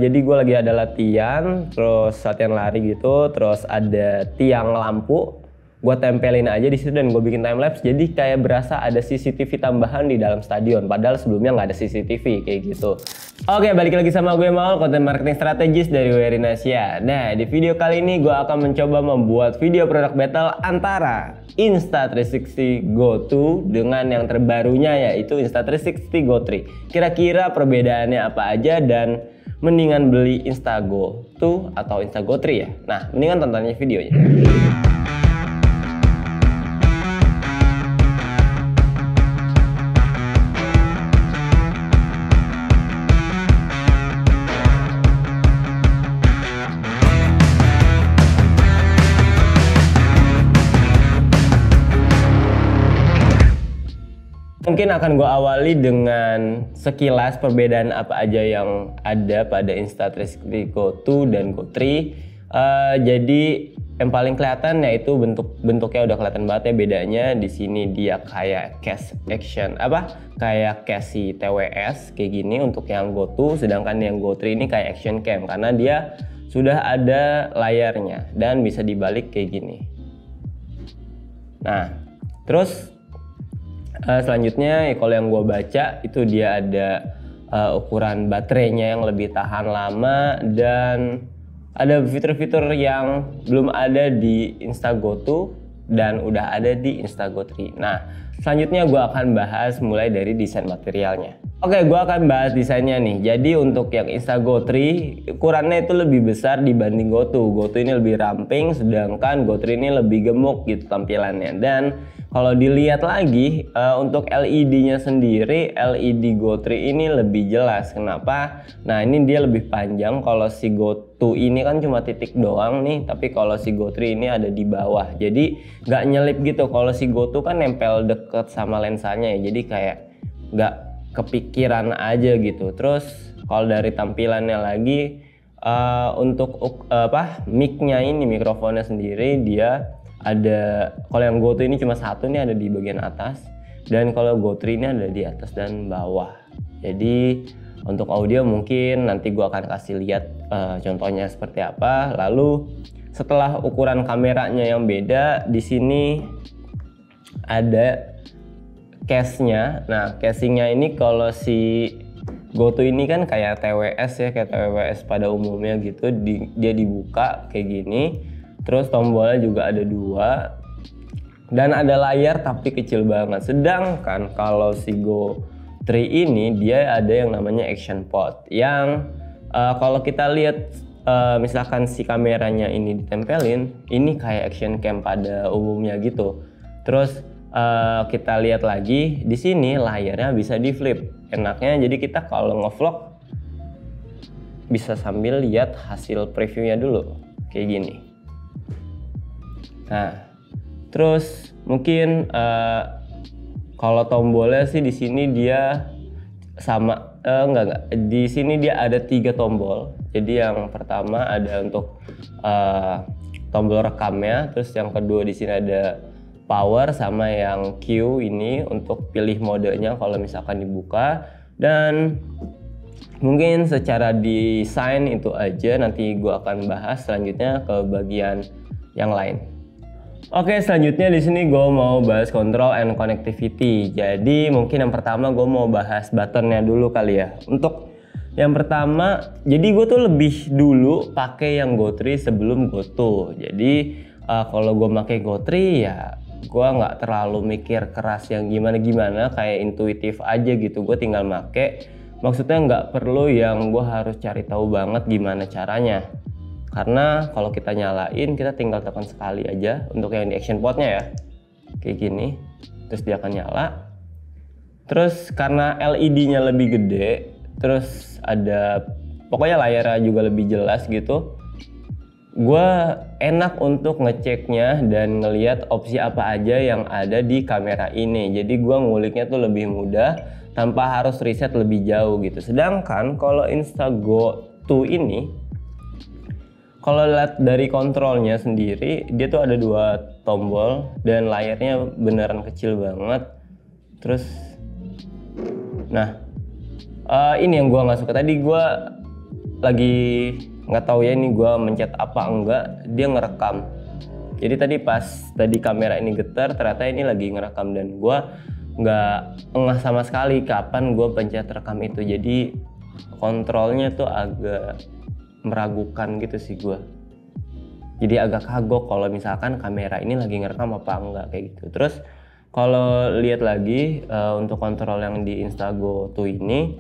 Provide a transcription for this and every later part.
Jadi gue lagi ada latihan, terus latihan lari gitu, terus ada tiang lampu, gue tempelin aja di situ dan gue bikin time lapse. Jadi kayak berasa ada CCTV tambahan di dalam stadion, padahal sebelumnya nggak ada CCTV kayak gitu. Oke, balik lagi sama gue Maul, konten marketing strategis dari Werinasia. Nah, di video kali ini gue akan mencoba membuat video product battle antara Insta360 Go2 dengan yang terbarunya yaitu Insta360 Go3. Kira-kira perbedaannya apa aja dan mendingan beli Insta Go2 atau Insta Go3 ya? Nah, mendingan tonton aja videonya. Mungkin akan gue awali dengan sekilas perbedaan apa aja yang ada pada Insta360 Go2 dan Go3. Jadi yang paling kelihatan yaitu bentuknya udah kelihatan banget ya bedanya. Di sini dia kayak cash action kayak casey TWS kayak gini untuk yang Go2, sedangkan yang Go3 ini kayak action cam karena dia sudah ada layarnya dan bisa dibalik kayak gini. Nah, terus selanjutnya kalau yang gue baca itu dia ada ukuran baterainya yang lebih tahan lama dan ada fitur-fitur yang belum ada di Insta Go2 dan udah ada di Insta Go3. Nah, selanjutnya gue akan bahas mulai dari desain materialnya. Oke, gue akan bahas desainnya nih. Jadi untuk yang Insta Go3 ukurannya itu lebih besar dibanding Go2. Go2 ini lebih ramping, sedangkan Go3 ini lebih gemuk gitu tampilannya. Dan kalau dilihat lagi untuk LED-nya sendiri, LED Go3 ini lebih jelas. Kenapa? Nah, ini dia lebih panjang. Kalau si Go2 ini kan cuma titik doang nih, tapi kalau si Go3 ini ada di bawah. Jadi nggak nyelip gitu. Kalau si Go2 kan nempel deket sama lensanya ya. Jadi kayak nggak kepikiran aja gitu. Terus kalau dari tampilannya lagi untuk mic-nya ini, mikrofonnya sendiri dia ada, kalau yang Go2 ini cuma satu nih ada di bagian atas, dan kalau Go3 ini ada di atas dan bawah. Jadi untuk audio mungkin nanti gua akan kasih lihat contohnya seperti apa. Lalu setelah ukuran kameranya yang beda, di sini ada case-nya. Nah, casingnya ini kalau si Go2 ini kan kayak TWS ya, kayak TWS pada umumnya gitu. Dia dibuka kayak gini. Terus tombolnya juga ada dua. Dan ada layar tapi kecil banget. Sedangkan kalau si Go3 ini dia ada yang namanya action pot. Yang kalau kita lihat misalkan si kameranya ini ditempelin, ini kayak action cam pada umumnya gitu. Terus kita lihat lagi di sini layarnya bisa di flip. Enaknya jadi kita kalau ngevlog bisa sambil lihat hasil previewnya dulu kayak gini. Nah, terus mungkin kalau tombolnya sih di sini dia sama enggak. Di sini dia ada 3 tombol. Jadi yang pertama ada untuk tombol rekamnya, terus yang kedua di sini ada power, sama yang Q ini untuk pilih modenya kalau misalkan dibuka. Dan mungkin secara desain itu aja, nanti gua akan bahas selanjutnya ke bagian yang lain. Oke, selanjutnya di sini gue mau bahas control and connectivity. Jadi mungkin yang pertama gue mau bahas buttonnya dulu kali ya. Untuk yang pertama, jadi gue tuh lebih dulu pakai yang Go3 sebelum Go2. Jadi kalau gue pakai Go3 ya gue nggak terlalu mikir keras yang gimana-gimana, kayak intuitif aja gitu. Gue tinggal make. Maksudnya nggak perlu yang gue harus cari tahu banget gimana caranya. Karena kalau kita nyalain, kita tinggal tekan sekali aja untuk yang di action potnya ya. Kayak gini, terus dia akan nyala. Terus karena LED-nya lebih gede, terus ada, pokoknya layarnya juga lebih jelas gitu. Gue enak untuk ngeceknya dan ngelihat opsi apa aja yang ada di kamera ini. Jadi gue nguliknya tuh lebih mudah tanpa harus riset lebih jauh gitu. Sedangkan kalau Insta Go2 ini, kalau lihat dari kontrolnya sendiri, dia tuh ada 2 tombol dan layarnya beneran kecil banget. Terus, nah ini yang gua nggak suka tadi. Gua lagi nggak tahu ya ini gue mencet apa enggak, dia ngerekam. Jadi tadi kamera ini getar, ternyata ini lagi ngerekam dan gue nggak ngeh sama sekali kapan gue pencet rekam itu. Jadi kontrolnya tuh agak meragukan gitu sih gue. Jadi agak kagok kalau misalkan kamera ini lagi ngerekam apa enggak kayak gitu. Terus kalau lihat lagi untuk kontrol yang di Instago tuh ini,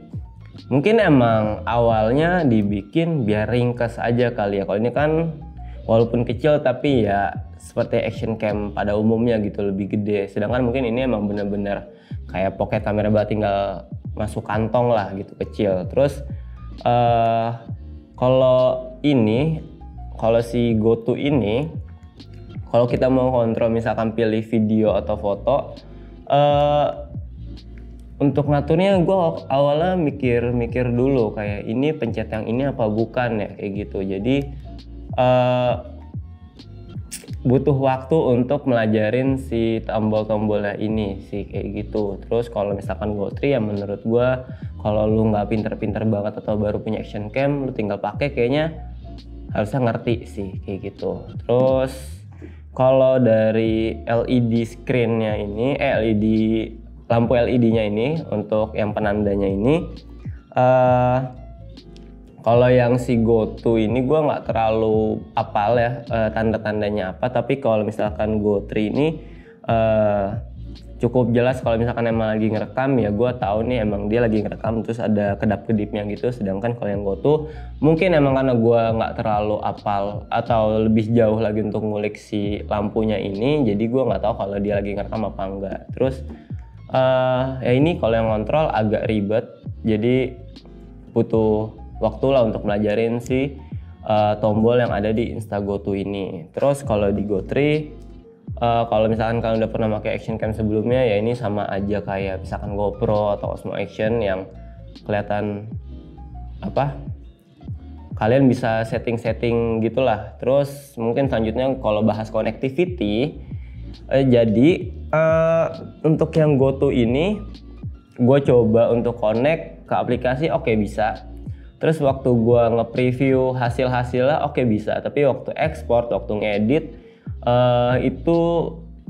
mungkin emang awalnya dibikin biar ringkas aja kali ya. Kalau ini kan walaupun kecil tapi ya seperti action cam pada umumnya gitu, lebih gede. Sedangkan mungkin ini emang bener-bener kayak pocket kamera banget, tinggal masuk kantong lah gitu, kecil. Terus kalau si GoTo ini, kalau kita mau kontrol misalkan pilih video atau foto, untuk ngaturnya gue awalnya mikir dulu kayak ini pencet yang ini apa bukan ya kayak gitu. Jadi butuh waktu untuk melajarin si tombol-tombolnya ini sih kayak gitu. Terus kalau misalkan GoTo ya menurut gue kalau lu nggak pinter-pinter banget atau baru punya action cam, lu tinggal pakai kayaknya harusnya ngerti sih kayak gitu. Terus kalau dari LED screen-nya ini, lampu LED-nya ini untuk yang penandanya ini, kalau yang si GoTo ini gue nggak terlalu apal ya tanda-tandanya apa, tapi kalau misalkan GoTo ini cukup jelas. Kalau misalkan emang lagi ngerekam ya gue tahu nih emang dia lagi ngerekam, terus ada kedap-kedipnya gitu. Sedangkan kalau yang GoTo mungkin emang karena gue nggak terlalu apal atau lebih jauh lagi untuk ngulik si lampunya ini, jadi gue nggak tahu kalau dia lagi ngerekam apa enggak. Terus ya ini kalau yang kontrol agak ribet, jadi butuh waktu lah untuk belajarin si tombol yang ada di Instago2 ini. Terus kalau di GoTo, kalau misalkan kalian udah pernah pakai action cam sebelumnya, ya ini sama aja kayak misalkan GoPro atau Osmo Action yang kelihatan kalian bisa setting-setting gitulah. Terus mungkin selanjutnya kalau bahas connectivity, jadi untuk yang GoTo ini gue coba untuk connect ke aplikasi, oke bisa. Terus waktu gue nge-preview hasil-hasilnya oke bisa, tapi waktu ekspor, waktu ngedit itu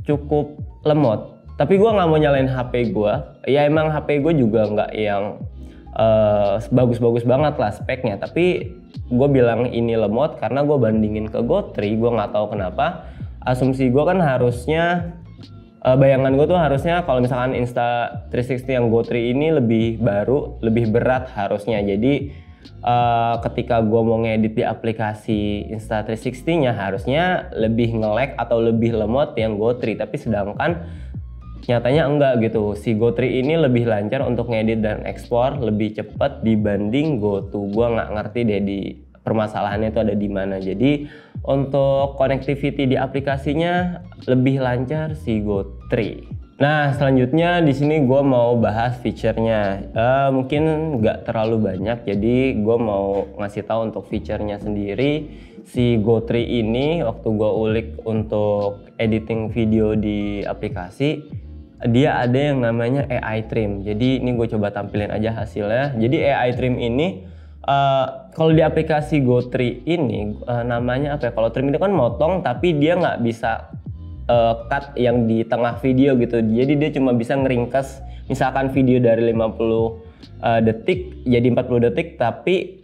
cukup lemot. Tapi gue nggak mau nyalain HP gue, ya emang HP gue juga nggak yang bagus-bagus banget lah speknya, tapi gue bilang ini lemot karena gue bandingin ke GoTo. Gue nggak tahu kenapa, asumsi gue kan harusnya bayangan gue tuh harusnya kalau misalkan Insta360 yang GoTo ini lebih baru, lebih berat harusnya. Jadi ketika gue mau ngedit di aplikasi Insta360 nya harusnya lebih nge-lag atau lebih lemot yang GoTo, tapi sedangkan nyatanya enggak gitu. Si GoTo ini lebih lancar untuk ngedit dan ekspor, lebih cepat dibanding GoTo. Gue nggak ngerti deh di permasalahannya itu ada di mana. Jadi untuk connectivity di aplikasinya lebih lancar si GoTo. Nah selanjutnya di sini gue mau bahas fiturnya. Mungkin nggak terlalu banyak, jadi gue mau ngasih tahu untuk fiturnya sendiri. Si GoTo ini waktu gue ulik untuk editing video di aplikasi, dia ada yang namanya AI trim. Jadi ini gue coba tampilin aja hasilnya. Jadi AI trim ini kalau di aplikasi GoTo ini namanya apa ya? Kalau trim itu kan motong, tapi dia nggak bisa cut yang di tengah video gitu. Jadi dia cuma bisa ngeringkas misalkan video dari 50 detik jadi 40 detik, tapi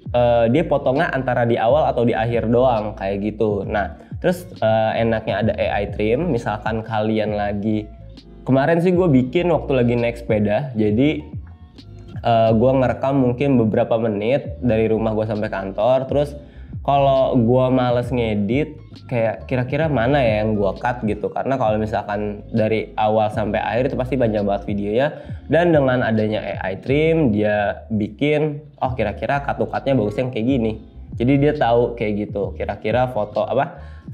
dia potongnya antara di awal atau di akhir doang kayak gitu. Nah terus enaknya ada AI trim, misalkan kalian lagi, kemarin sih gue bikin waktu lagi naik sepeda. Jadi gue ngerekam mungkin beberapa menit dari rumah gue sampai kantor. Terus kalau gue males ngedit, kayak kira-kira mana ya yang gue cut gitu. Karena kalau misalkan dari awal sampai akhir itu pasti banyak banget videonya. Dan dengan adanya AI trim, dia bikin, oh kira-kira cut-cutnya bagusnya yang kayak gini. Jadi dia tahu kayak gitu, kira-kira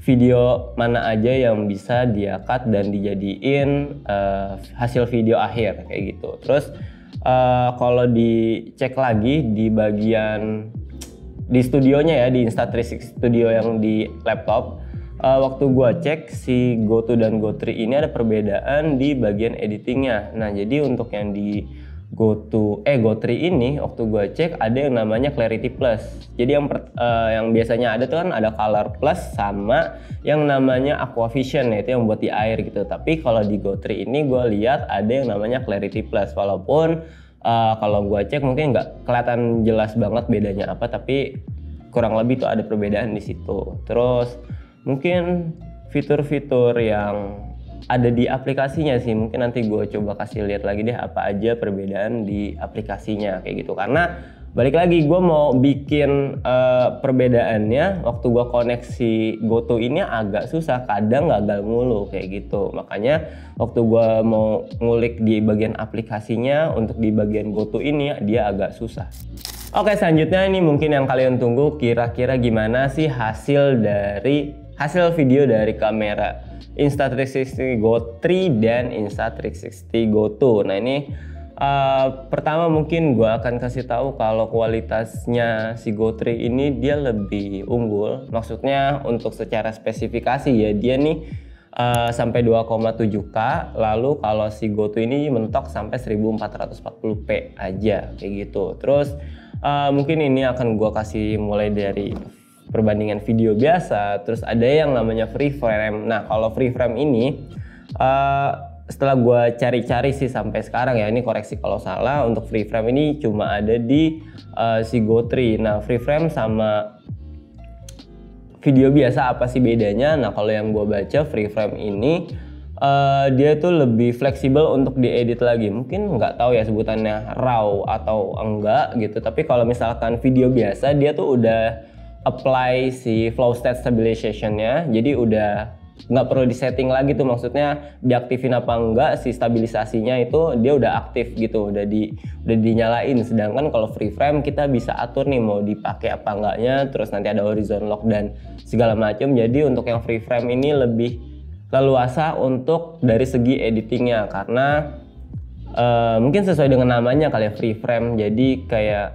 video mana aja yang bisa dia cut dan dijadiin hasil video akhir kayak gitu. Terus kalau dicek lagi di bagian di studionya ya, di Insta360 Studio yang di laptop, waktu gua cek si GoTo dan GoTo ini ada perbedaan di bagian editingnya. Nah jadi untuk yang di Go3 ini waktu gue cek ada yang namanya Clarity Plus. Jadi yang biasanya ada tuh kan ada Color Plus sama yang namanya Aqua Vision, itu yang buat di air gitu. Tapi kalau di Go3 ini gue lihat ada yang namanya Clarity Plus, walaupun kalau gue cek mungkin nggak kelihatan jelas banget bedanya apa, tapi kurang lebih tuh ada perbedaan di situ. Terus mungkin fitur-fitur yang ada di aplikasinya sih, mungkin nanti gue coba kasih lihat lagi deh apa aja perbedaan di aplikasinya kayak gitu. Karena balik lagi gue mau bikin perbedaannya waktu gue koneksi GoTo ini agak susah, kadang gagal mulu kayak gitu. Makanya waktu gue mau ngulik di bagian aplikasinya, untuk di bagian GoTo ini dia agak susah. Oke, selanjutnya ini mungkin yang kalian tunggu, kira-kira gimana sih hasil video dari kamera Insta360 Go3 dan Insta360 Go2. Nah ini pertama mungkin gue akan kasih tahu kalau kualitasnya si Go3 ini dia lebih unggul. Maksudnya untuk secara spesifikasi ya, dia nih sampai 2,7K. Lalu kalau si Go2 ini mentok sampai 1440p aja kayak gitu. Terus mungkin ini akan gue kasih mulai dari perbandingan video biasa, terus ada yang namanya free frame. Nah kalau free frame ini setelah gue cari-cari sih sampai sekarang ya, ini koreksi kalau salah, untuk free frame ini cuma ada di si Go3. Nah free frame sama video biasa apa sih bedanya? Nah kalau yang gue baca, free frame ini dia tuh lebih fleksibel untuk diedit lagi. Mungkin nggak tahu ya sebutannya raw atau enggak gitu, tapi kalau misalkan video biasa dia tuh udah apply si flow state stabilization-nya, jadi udah nggak perlu disetting lagi tuh, maksudnya diaktifin apa enggak si stabilisasinya itu dia udah aktif gitu, udah dinyalain. Sedangkan kalau free frame kita bisa atur nih mau dipakai apa enggaknya, terus nanti ada horizon lock dan segala macam. Jadi untuk yang free frame ini lebih leluasa untuk dari segi editingnya, karena mungkin sesuai dengan namanya kali ya, free frame. Jadi kayak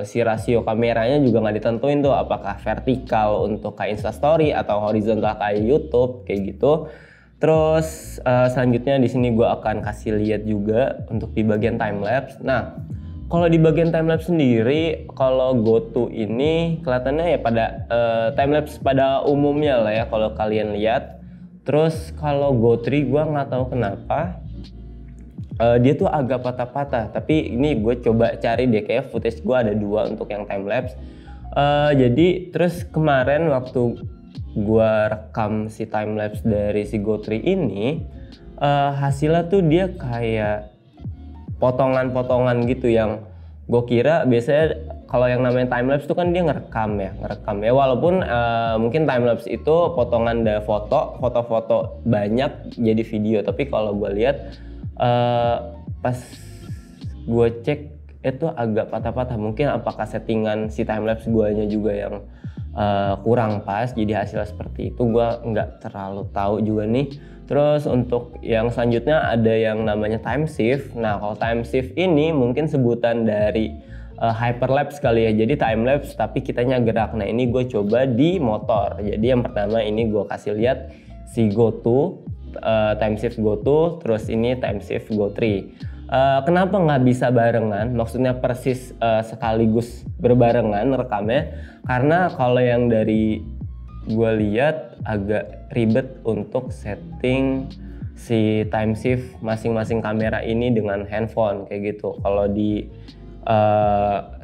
si rasio kameranya juga nggak ditentuin tuh, apakah vertikal untuk kayak Instastory atau horizontal kayak YouTube kayak gitu. Terus selanjutnya di sini gue akan kasih lihat juga untuk di bagian timelapse. Nah kalau di bagian timelapse sendiri, kalau GoTo ini kelihatannya ya pada timelapse pada umumnya lah ya kalau kalian lihat. Terus kalau Go3 gue nggak tahu kenapa dia tuh agak patah-patah, tapi ini gue coba cari deh, kayak footage gue ada 2 untuk yang timelapse. Jadi terus kemarin waktu gue rekam si timelapse dari si Go3 ini, hasilnya tuh dia kayak potongan-potongan gitu, yang gue kira biasanya kalau yang namanya timelapse tuh kan dia ngerekam ya, walaupun mungkin timelapse itu potongan dari foto-foto banyak jadi video, tapi kalau gue lihat pas gue cek itu agak patah-patah. Mungkin apakah settingan si timelapse guanya juga yang kurang pas, jadi hasilnya seperti itu, gue nggak terlalu tahu juga nih. Terus untuk yang selanjutnya ada yang namanya time shift. Nah kalau time shift ini mungkin sebutan dari hyperlapse kali ya, jadi timelapse tapi kitanya gerak. Nah ini gue coba di motor. Jadi yang pertama ini gue kasih lihat si Go2, time shift Go2, terus ini time shift Go3. Kenapa nggak bisa barengan? Maksudnya persis sekaligus berbarengan rekamnya, karena kalau yang dari gue lihat agak ribet untuk setting si time shift masing-masing kamera ini dengan handphone kayak gitu. Kalau di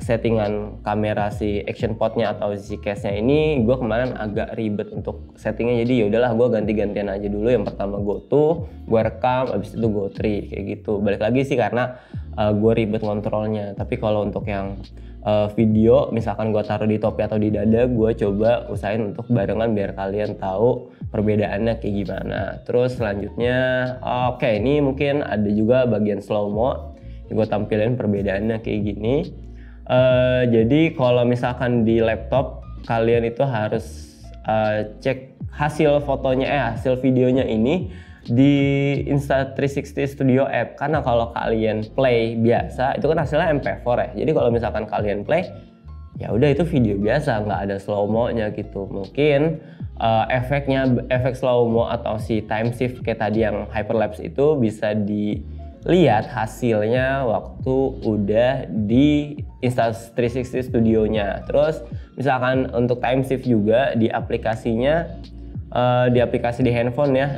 settingan kamera si action pod-nya atau si case-nya ini gue kemarin agak ribet untuk settingnya, jadi yaudahlah gue ganti-gantian aja dulu. Yang pertama Go2 gue rekam, abis itu Go3 kayak gitu. Balik lagi sih karena gue ribet kontrolnya. Tapi kalau untuk yang video misalkan gue taruh di topi atau di dada, gue coba usahain untuk barengan biar kalian tahu perbedaannya kayak gimana. Terus selanjutnya oke, ini mungkin ada juga bagian slow mo, gue tampilin perbedaannya kayak gini. Jadi kalau misalkan di laptop kalian itu harus cek hasil fotonya hasil videonya ini di Insta360 Studio App, karena kalau kalian play biasa itu kan hasilnya MP4 ya. Jadi kalau misalkan kalian play ya udah itu video biasa, nggak ada slow mo-nya gitu. Mungkin efek slow mo atau si time shift kayak tadi yang hyperlapse itu bisa di lihat hasilnya waktu udah di Insta360 studionya. Terus misalkan untuk time shift juga di aplikasinya, di aplikasi di handphone ya,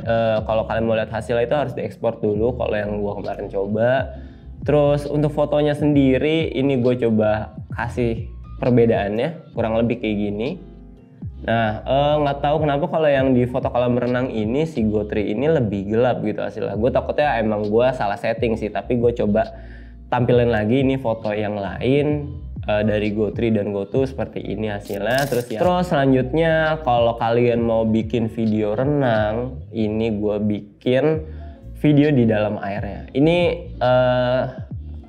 kalau kalian mau lihat hasilnya itu harus diekspor dulu kalau yang gua kemarin coba. Terus untuk fotonya sendiri ini gue coba kasih perbedaannya kurang lebih kayak gini. Nah, nggak tahu kenapa kalau yang di foto kolam renang ini si GoTree ini lebih gelap gitu hasilnya. Gue takutnya emang gue salah setting sih, tapi gue coba tampilin lagi ini foto yang lain dari GoTree dan GoTo seperti ini hasilnya. Terus selanjutnya kalau kalian mau bikin video renang, ini gue bikin video di dalam airnya. Ini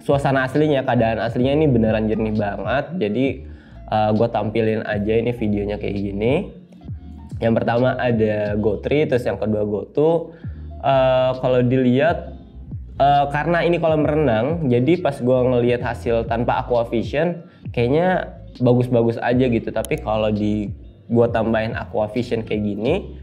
suasana aslinya, keadaan aslinya ini beneran jernih banget. Jadi gue tampilin aja ini videonya kayak gini. Yang pertama ada GoTree, terus yang kedua GoTo. Kalau dilihat karena ini kolam renang, jadi pas gue ngelihat hasil tanpa Aquavision kayaknya bagus-bagus aja gitu. Tapi kalau gue tambahin Aquavision kayak gini,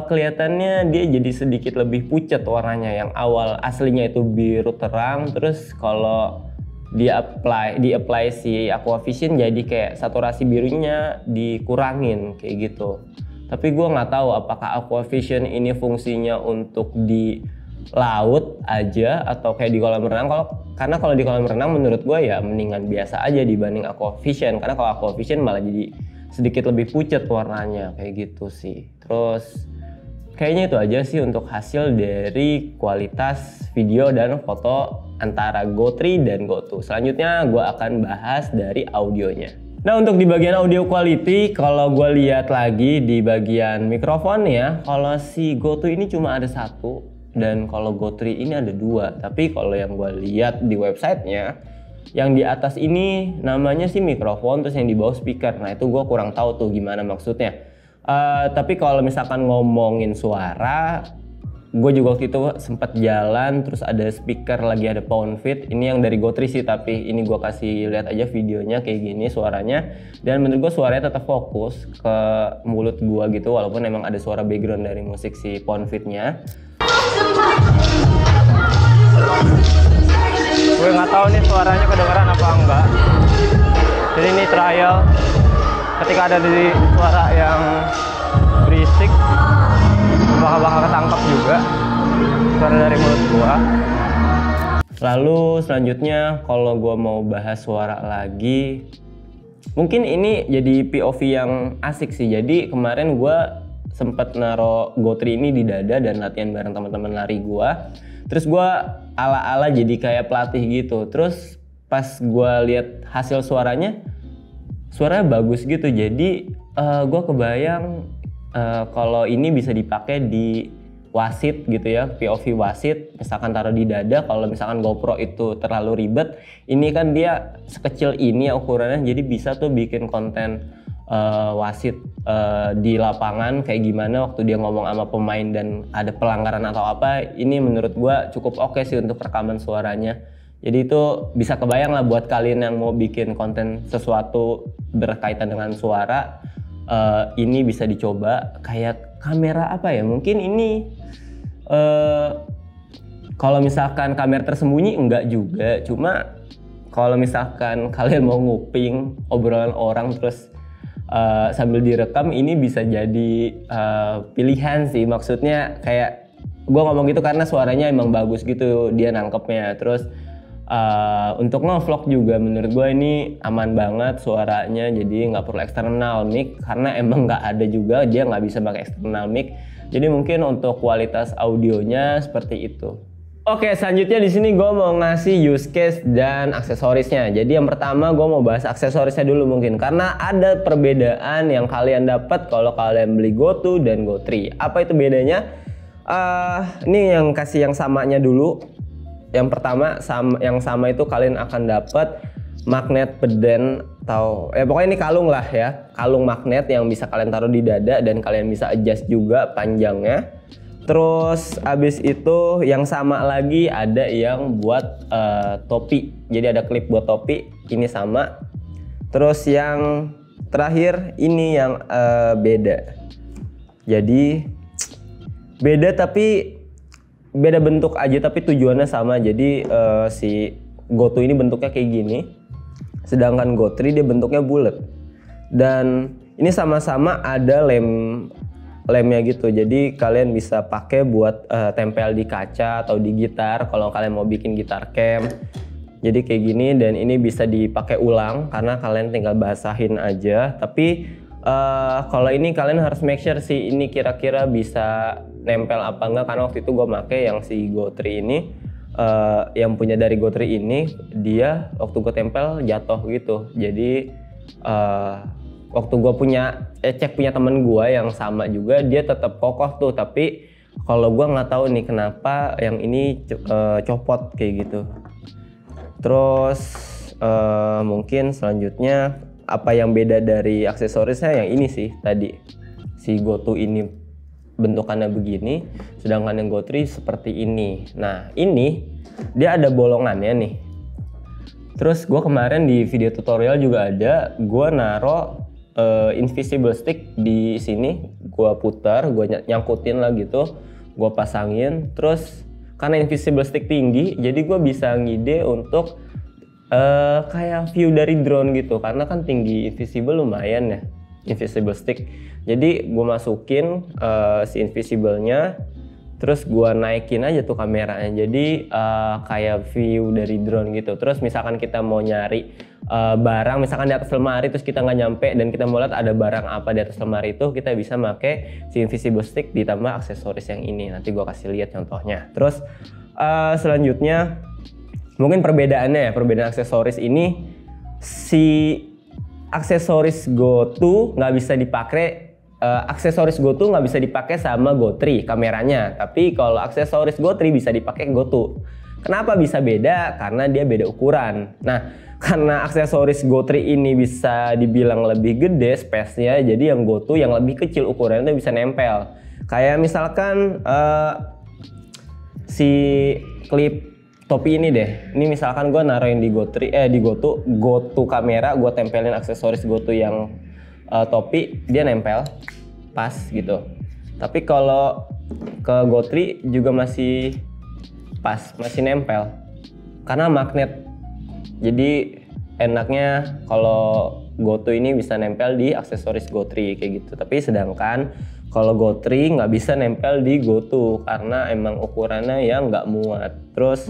kelihatannya dia jadi sedikit lebih pucat warnanya. Yang awal aslinya itu biru terang, terus kalau di apply si Aquavision jadi kayak saturasi birunya dikurangin kayak gitu. Tapi gue nggak tahu apakah Aquavision ini fungsinya untuk di laut aja atau kayak di kolam renang. Karena kalau di kolam renang menurut gue ya mendingan biasa aja dibanding Aquavision, karena kalau Aquavision malah jadi sedikit lebih pucat warnanya kayak gitu sih. Terus kayaknya itu aja sih untuk hasil dari kualitas video dan foto antara GoTree dan GoTo. Selanjutnya gue akan bahas dari audionya. Nah, untuk di bagian audio quality, kalau gue lihat lagi di bagian mikrofon ya, kalau si GoTo ini cuma ada satu dan kalau GoTree ini ada dua. Tapi kalau yang gue lihat di websitenya, yang di atas ini namanya sih mikrofon, terus yang di bawah speaker. Nah, itu gue kurang tahu tuh gimana maksudnya. Tapi kalau misalkan ngomongin suara, gue juga waktu itu sempat jalan, terus ada speaker lagi ada PoundFit. Ini yang dari GoTree sih, tapi ini gue kasih lihat aja videonya kayak gini suaranya. Dan menurut gue suaranya tetap fokus ke mulut gue gitu, walaupun emang ada suara background dari musik si PoundFitnya. Gue nggak tahu nih suaranya kedengeran apa enggak. Jadi ini trial. Ketika ada di suara yang berisik, bakal ketangkap juga suara dari mulut gua. Lalu selanjutnya kalau gua mau bahas suara lagi, mungkin ini jadi POV yang asik sih. Jadi kemarin gua sempet naro GoTree ini di dada dan latihan bareng teman-teman lari gua. Terus gua ala-ala jadi kayak pelatih gitu. Terus pas gua lihat hasil suaranya bagus gitu. Jadi gua kebayang kalau ini bisa dipakai di wasit gitu ya, POV wasit, misalkan taruh di dada. Kalau misalkan GoPro itu terlalu ribet, ini kan dia sekecil ini ukurannya, jadi bisa tuh bikin konten wasit di lapangan kayak gimana waktu dia ngomong sama pemain dan ada pelanggaran atau apa. Ini menurut gua cukup oke sih untuk rekaman suaranya. Jadi itu bisa kebayang lah buat kalian yang mau bikin konten sesuatu berkaitan dengan suara. Ini bisa dicoba. Kayak kamera apa ya, mungkin ini kalau misalkan kamera tersembunyi enggak juga, cuma kalau misalkan kalian mau nguping obrolan orang terus sambil direkam, ini bisa jadi pilihan sih. Maksudnya kayak gue ngomong gitu karena suaranya emang bagus gitu dia nangkepnya. Terus untuk nge-vlog juga menurut gue ini aman banget suaranya, jadi nggak perlu external mic karena emang nggak ada juga, dia nggak bisa pakai external mic. Jadi mungkin untuk kualitas audionya seperti itu. Oke, selanjutnya di sini gue mau ngasih use case dan aksesorisnya. Jadi yang pertama gue mau bahas aksesorisnya dulu mungkin, karena ada perbedaan yang kalian dapat kalau kalian beli GoTo dan GoTree. Apa itu bedanya? Ini yang kasih yang samanya dulu. Yang pertama yang sama itu kalian akan dapat magnet beden atau pokoknya ini kalung lah ya, kalung magnet yang bisa kalian taruh di dada dan kalian bisa adjust juga panjangnya. Terus abis itu yang sama lagi ada yang buat topi, jadi ada klip buat topi, ini sama. Terus yang terakhir ini yang beda, jadi beda tapi beda bentuk aja tapi tujuannya sama. Jadi si GoTo ini bentuknya kayak gini, sedangkan Go3 dia bentuknya bulat. Dan ini sama-sama ada lemnya gitu. Jadi kalian bisa pakai buat tempel di kaca atau di gitar kalau kalian mau bikin gitar cam. Jadi kayak gini, dan ini bisa dipakai ulang karena kalian tinggal basahin aja. Tapi kalau ini kalian harus make sure sih ini kira-kira bisa nempel apa enggak, karena waktu itu gue make yang si Go3 ini yang punya dari Go3 ini, dia waktu gue tempel jatuh gitu. Jadi waktu gue cek punya temen gue yang sama juga, dia tetap kokoh tuh, tapi kalau gue nggak tahu nih kenapa yang ini copot kayak gitu. Terus mungkin selanjutnya apa yang beda dari aksesorisnya, yang ini sih tadi, si GoTo ini bentukannya begini, sedangkan yang Go3 seperti ini. Nah ini dia ada bolongannya nih. Terus gue kemarin di video tutorial juga ada, gue naro invisible stick di sini, gue putar, gue nyangkutin lah gitu, gue pasangin. Terus karena invisible stick tinggi, jadi gue bisa ngide untuk kayak view dari drone gitu, karena kan tinggi invisible lumayan ya, invisible stick. Jadi gue masukin si invisible-nya, terus gue naikin aja tuh kameranya, jadi kayak view dari drone gitu. Terus misalkan kita mau nyari barang, misalkan di atas lemari, terus kita nggak nyampe dan kita mau lihat ada barang apa di atas lemari itu, kita bisa pakai si invisible stick ditambah aksesoris yang ini. Nanti gue kasih lihat contohnya. Terus selanjutnya mungkin perbedaannya ya, perbedaan aksesoris ini, si aksesoris GoTo nggak bisa dipakai. Aksesoris GoTo nggak bisa dipakai sama Go3 kameranya, tapi kalau aksesoris Go3 bisa dipakai GoTo. Kenapa bisa beda? Karena dia beda ukuran. Nah, karena aksesoris Go3 ini bisa dibilang lebih gede space-nya, jadi yang GoTo yang lebih kecil ukurannya bisa nempel. Kayak misalkan si klip topi ini deh. Ini misalkan gue naruhin di GoTo kamera, gue tempelin aksesoris GoTo yang topi, dia nempel pas gitu. Tapi kalau ke Go3 juga masih pas, masih nempel karena magnet. Jadi enaknya kalau GoTo ini bisa nempel di aksesoris Go3 kayak gitu. Tapi sedangkan kalau Go3 nggak bisa nempel di GoTo karena emang ukurannya yang nggak muat. Terus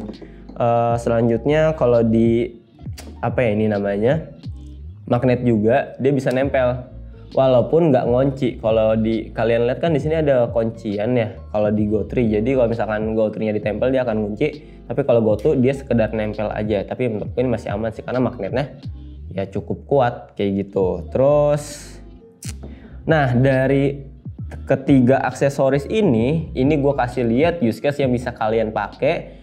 selanjutnya kalau di apa ya ini namanya, magnet juga dia bisa nempel walaupun nggak ngunci. Kalau di kalian lihat kan di sini ada kuncian ya kalau di Go3. Jadi kalau misalkan Go3-nya ditempel dia akan ngunci, tapi kalau GoTo dia sekedar nempel aja. Tapi menurutku ini masih aman sih karena magnetnya ya cukup kuat kayak gitu. Terus nah dari ketiga aksesoris ini gue kasih lihat use case yang bisa kalian pakai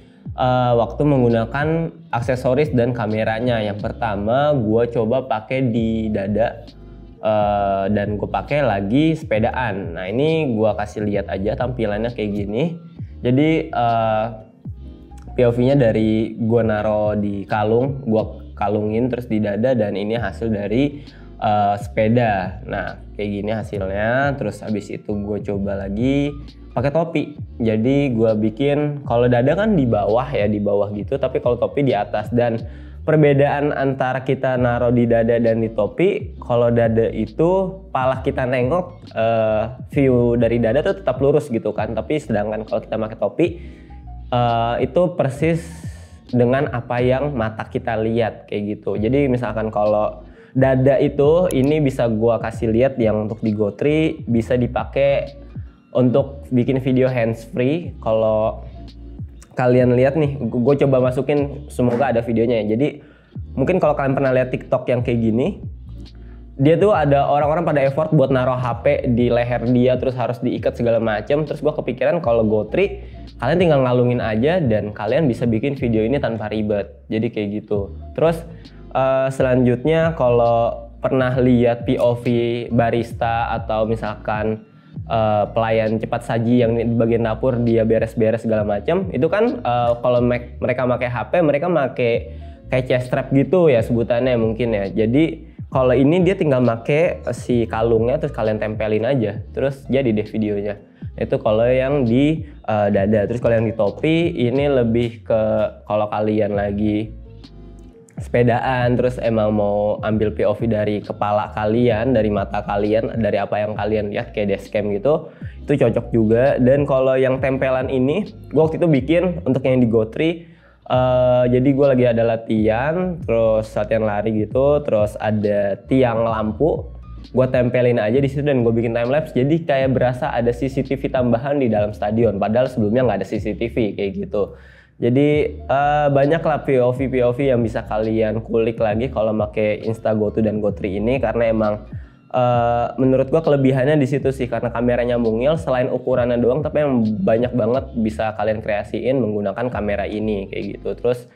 waktu menggunakan aksesoris dan kameranya. Yang pertama gue coba pakai di dada. Dan gue pakai lagi sepedaan. Nah ini gue kasih lihat aja tampilannya kayak gini. Jadi POV-nya dari gue naro di kalung, gue kalungin terus di dada, dan ini hasil dari sepeda. Nah kayak gini hasilnya. Terus habis itu gue coba lagi pakai topi. Jadi gue bikin, kalau dada kan di bawah ya, di bawah gitu, tapi kalau topi di atas. Dan perbedaan antara kita naruh di dada dan di topi, kalau dada itu pala kita nengok, view dari dada tuh tetap lurus gitu kan. Tapi sedangkan kalau kita pakai topi, itu persis dengan apa yang mata kita lihat kayak gitu. Jadi misalkan kalau dada itu, ini bisa gua kasih lihat yang untuk di Go3 bisa dipakai untuk bikin video hands free. Kalau kalian lihat nih, gue coba masukin, semoga ada videonya ya. Jadi mungkin kalau kalian pernah lihat TikTok yang kayak gini, dia tuh ada orang-orang pada effort buat naruh HP di leher dia terus harus diikat segala macam. Terus gue kepikiran kalau Go3 kalian tinggal ngalungin aja dan kalian bisa bikin video ini tanpa ribet. Jadi kayak gitu. Terus selanjutnya kalau pernah lihat POV barista atau misalkan pelayan cepat saji yang di bagian dapur dia beres-beres segala macam, itu kan kalau mereka pakai HP, mereka pakai kayak chest strap gitu ya sebutannya mungkin ya. Jadi kalau ini dia tinggal pakai si kalungnya terus kalian tempelin aja, terus jadi deh videonya. Itu kalau yang di dada. Terus kalau yang di topi ini lebih ke kalau kalian lagi sepedaan terus emang mau ambil POV dari kepala kalian, dari mata kalian, dari apa yang kalian lihat kayak dashcam gitu, itu cocok juga. Dan kalau yang tempelan ini gue waktu itu bikin untuk yang di GoTri, jadi gue lagi ada latihan, terus latihan lari gitu, terus ada tiang lampu, gue tempelin aja di situ dan gue bikin timelapse, jadi kayak berasa ada CCTV tambahan di dalam stadion, padahal sebelumnya nggak ada CCTV kayak gitu. Jadi banyaklah POV yang bisa kalian kulik lagi kalau pakai Instagoto dan GoTri ini, karena emang menurut gua kelebihannya di situ sih, karena kameranya mungil, selain ukurannya doang tapi yang banyak banget bisa kalian kreasiin menggunakan kamera ini kayak gitu. Terus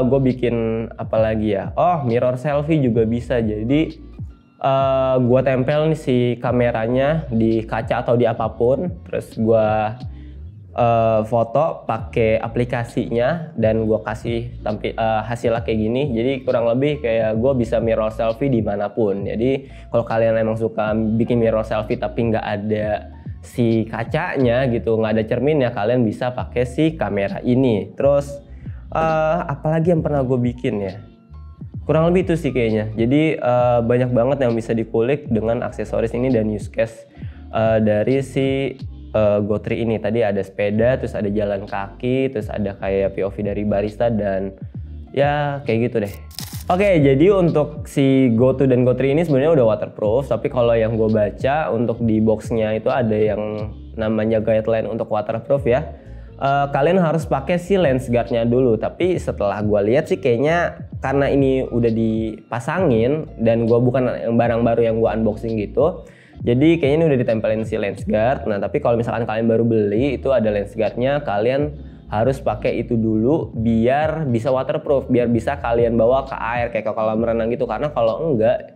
gue bikin apa lagi ya? Oh, mirror selfie juga bisa. Jadi gue tempel nih si kameranya di kaca atau di apapun, terus gue foto pakai aplikasinya dan gue kasih hasilnya kayak gini. Jadi kurang lebih kayak gue bisa mirror selfie dimanapun. Jadi kalau kalian emang suka bikin mirror selfie tapi nggak ada si kacanya gitu, nggak ada cerminnya, kalian bisa pakai si kamera ini. Terus apalagi yang pernah gue bikin ya, kurang lebih itu sih kayaknya. Jadi banyak banget yang bisa dikulik dengan aksesoris ini dan use case dari si GoTri ini. Tadi ada sepeda, terus ada jalan kaki, terus ada kayak POV dari barista, dan ya kayak gitu deh. Oke, jadi untuk si GoTo dan GoTri ini sebenarnya udah waterproof, tapi kalau yang gue baca untuk di boxnya itu ada yang namanya guideline untuk waterproof ya. Kalian harus pakai si lens guardnya dulu, tapi setelah gue lihat sih kayaknya karena ini udah dipasangin dan gue bukan barang baru yang gue unboxing gitu, jadi kayaknya ini udah ditempelin si lens guard. Nah tapi kalau misalkan kalian baru beli itu ada lens guardnya, kalian harus pakai itu dulu biar bisa waterproof, biar bisa kalian bawa ke air kayak ke kolam renang gitu. Karena kalau enggak,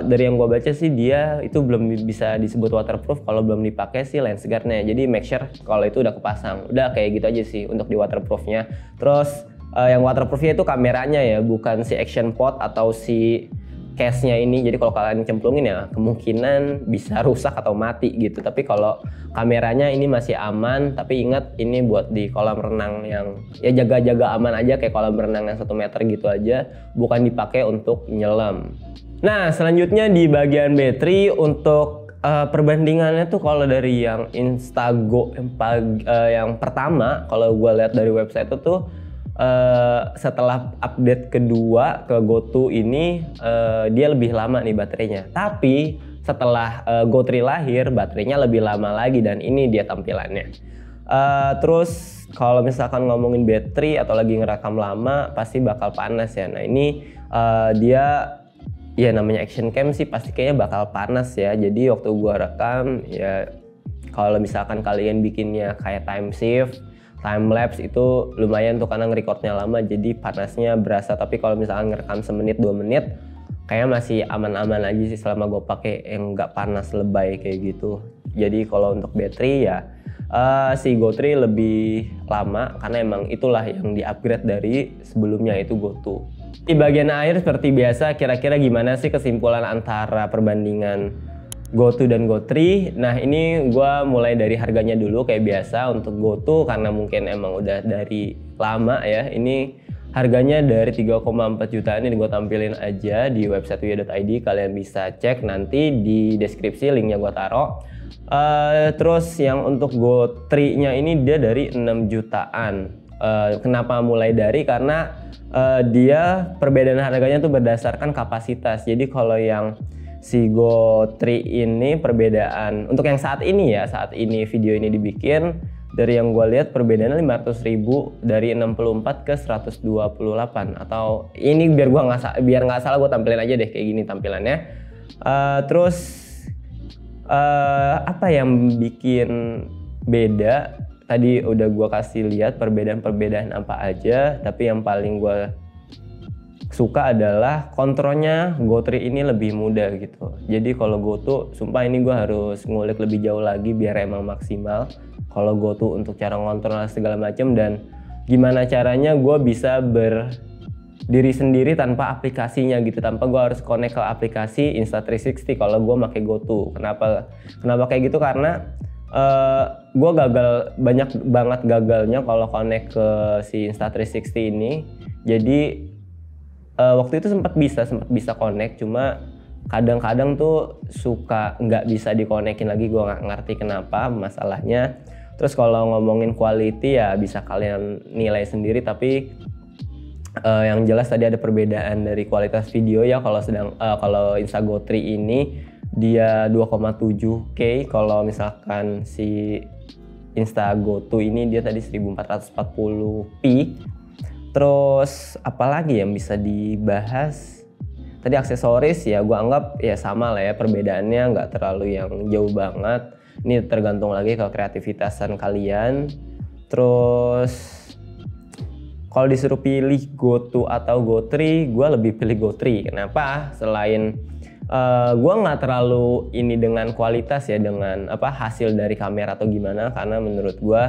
dari yang gue baca sih dia itu belum bisa disebut waterproof kalau belum dipakai si lens guardnya. Jadi make sure kalau itu udah kepasang. Udah kayak gitu aja sih untuk di waterproofnya. Terus yang waterproofnya itu kameranya ya, bukan si action pot atau si case-nya ini. Jadi kalau kalian cemplungin ya kemungkinan bisa rusak atau mati gitu. Tapi kalau kameranya ini masih aman. Tapi ingat ini buat di kolam renang yang ya jaga-jaga aman aja, kayak kolam renang yang 1 meter gitu aja, bukan dipakai untuk nyelam. Nah selanjutnya di bagian battery untuk perbandingannya tuh kalau dari yang Instago yang pertama, kalau gue lihat dari website itu tuh setelah update kedua ke GoTo ini dia lebih lama nih baterainya. Tapi setelah GoTri lahir baterainya lebih lama lagi, dan ini dia tampilannya. Terus kalau misalkan ngomongin baterai atau lagi ngerekam lama pasti bakal panas ya. Nah ini dia ya namanya action cam sih pasti kayaknya bakal panas ya. Jadi waktu gua rekam ya, kalau misalkan kalian bikinnya kayak time shift, time lapse itu lumayan tuh karena nge-recordnya lama, jadi panasnya berasa. Tapi kalau misalkan ngerekam semenit 2 menit kayaknya masih aman-aman aja sih selama gue pakai yang nggak panas lebay kayak gitu. Jadi kalau untuk baterai ya si GoTri lebih lama karena emang itulah yang di-upgrade dari sebelumnya itu GoTo. Di bagian akhir seperti biasa, kira-kira gimana sih kesimpulan antara perbandingan GoTo dan GoTri? Nah ini gue mulai dari harganya dulu kayak biasa. Untuk GoTo karena mungkin emang udah dari lama ya, ini harganya dari 3,4 jutaan. Ini gue tampilin aja di website wiyo.id, kalian bisa cek nanti di deskripsi, linknya gue taruh. Terus yang untuk GoTri nya ini dia dari 6 jutaan. Kenapa mulai dari? Karena dia perbedaan harganya tuh berdasarkan kapasitas. Jadi kalau yang si GoTri ini perbedaan untuk yang saat ini ya, saat ini video ini dibikin, dari yang gue lihat perbedaannya 500.000 dari 64 ke 128. Atau ini biar nggak salah gue tampilin aja deh kayak gini tampilannya. Terus apa yang bikin beda? Tadi udah gue kasih lihat perbedaan apa aja, tapi yang paling gue suka adalah kontrolnya GoTri ini lebih mudah gitu. Jadi kalau GoTo, sumpah ini gue harus ngulik lebih jauh lagi biar emang maksimal. Kalau GoTo untuk cara ngontrol segala macam, dan gimana caranya gue bisa berdiri sendiri tanpa aplikasinya gitu, tanpa gue harus connect ke aplikasi Insta360 kalau gue pakai GoTo. Kenapa kayak gitu? Karena gue gagal, banyak banget gagalnya kalau connect ke si Insta360 ini. Jadi waktu itu sempat bisa connect, cuma kadang-kadang tuh suka nggak bisa dikonekin lagi, gue nggak ngerti kenapa masalahnya. Terus kalau ngomongin quality ya bisa kalian nilai sendiri, tapi yang jelas tadi ada perbedaan dari kualitas video ya. Kalau Instago3 ini dia 2,7K, kalau misalkan si Instago2 ini dia tadi 1440p. Terus apalagi yang bisa dibahas? Tadi aksesoris ya gue anggap ya sama lah ya, perbedaannya nggak terlalu yang jauh banget. Ini tergantung lagi ke kreativitasan kalian. Terus kalau disuruh pilih Go2 atau Go3, gue lebih pilih Go3. Kenapa? Selain gue nggak terlalu ini dengan kualitas ya, dengan hasil dari kamera atau gimana, karena menurut gue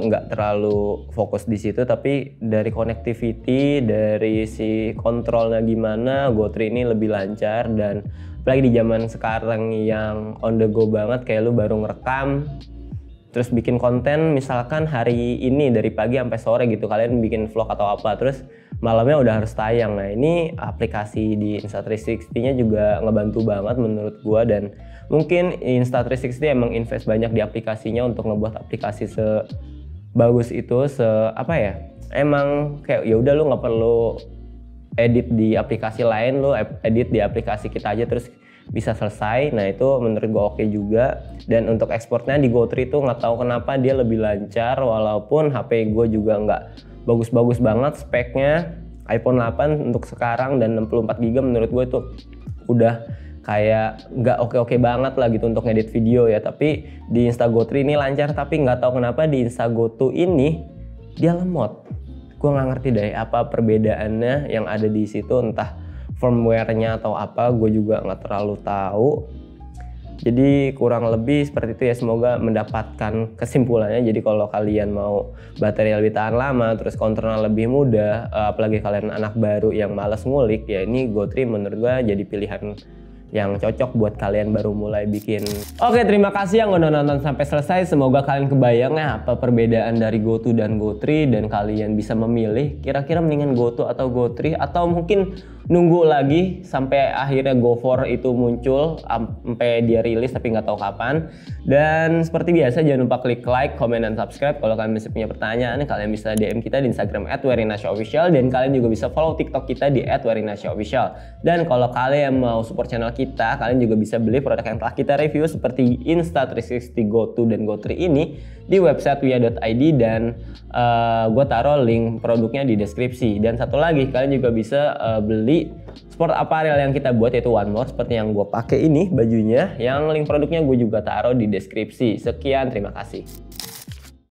nggak terlalu fokus di situ. Tapi dari connectivity, dari si kontrolnya gimana, Go3 ini lebih lancar. Dan apalagi di zaman sekarang yang on the go banget, kayak lu baru ngerekam terus bikin konten misalkan hari ini dari pagi sampai sore gitu, kalian bikin vlog atau apa, terus malamnya udah harus tayang. Nah ini aplikasi di Insta360-nya juga ngebantu banget menurut gua. Dan mungkin Insta360 emang invest banyak di aplikasinya untuk ngebuat aplikasi sebagus itu, emang kayak ya udah lu nggak perlu edit di aplikasi lain, lu edit di aplikasi kita aja terus bisa selesai. Nah itu menurut gue oke juga. Dan untuk ekspornya di Go3 itu nggak tahu kenapa dia lebih lancar, walaupun HP gue juga nggak bagus-bagus banget speknya. iPhone 8 untuk sekarang dan 64GB menurut gue itu udah kayak nggak oke-oke banget lah gitu untuk ngedit video ya. Tapi di Instago3 ini lancar, tapi nggak tahu kenapa di Instago2 ini dia lemot. Gue nggak ngerti deh apa perbedaannya yang ada di situ, entah firmware-nya atau apa, gue juga nggak terlalu tahu. Jadi kurang lebih seperti itu ya, semoga mendapatkan kesimpulannya. Jadi kalau kalian mau baterai lebih tahan lama, terus kontrolnya lebih mudah, apalagi kalian anak baru yang males ngulik, ya ini Go3 menurut gue jadi pilihan yang cocok buat kalian baru mulai bikin. Oke, terima kasih yang udah nonton sampai selesai. Semoga kalian kebayang ya apa perbedaan dari Go2 dan Go3, dan kalian bisa memilih kira-kira mendingan Go2 atau Go3, atau mungkin nunggu lagi sampai akhirnya Go4 itu muncul sampai dia rilis tapi nggak tahu kapan. Dan seperti biasa jangan lupa klik like, comment, dan subscribe. Kalau kalian masih punya pertanyaan, kalian bisa DM kita di Instagram @werinasyaofficial, dan kalian juga bisa follow TikTok kita di @werinasyaofficial. Dan kalau kalian mau support channel kita, kalian juga bisa beli produk yang telah kita review seperti Insta360 Go2 dan Go3 ini di website wia.id, dan gue taruh link produknya di deskripsi. Dan satu lagi, kalian juga bisa beli sport apparel yang kita buat, yaitu One More, seperti yang gue pakai ini bajunya, yang link produknya gue juga taruh di deskripsi. Sekian, terima kasih.